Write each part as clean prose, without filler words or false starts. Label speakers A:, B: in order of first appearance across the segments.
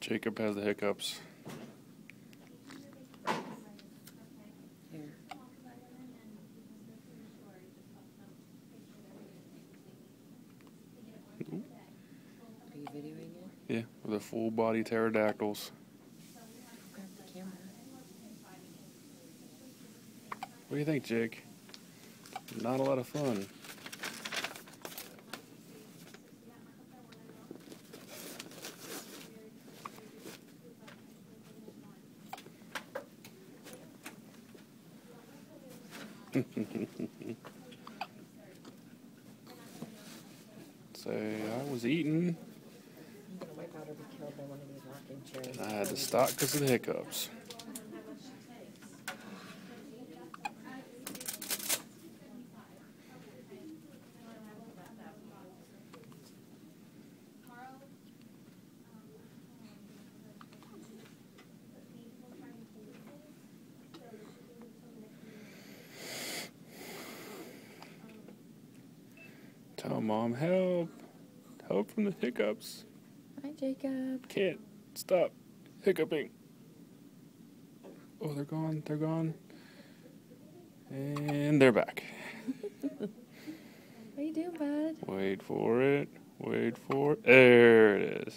A: Jacob has the hiccups.
B: Here. Are you videoing it?
A: Yeah, with the full body pterodactyls.
B: Grab the camera.
A: What do you think, Jake? Not a lot of fun. Say, I was eating,
B: I'm gonna wipe out or be killed by one of these rocking chairs.
A: and I had to stop because of the hiccups. Tell Mom, help. Help from the hiccups.
B: Hi, Jacob.
A: Can't stop hiccuping. Oh, they're gone. They're gone. And they're back.
B: What are you doing, bud?
A: Wait for it. Wait for it. There it is.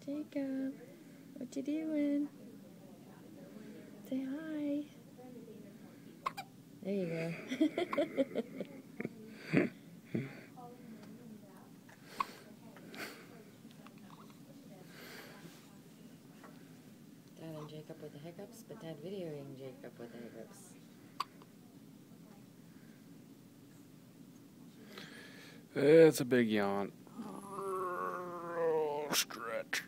B: Jacob, what you doing? Say hi. There you go. Dad and Jacob with the hiccups, but Dad videoing Jacob with the hiccups.
A: It's a big yawn. Stretch.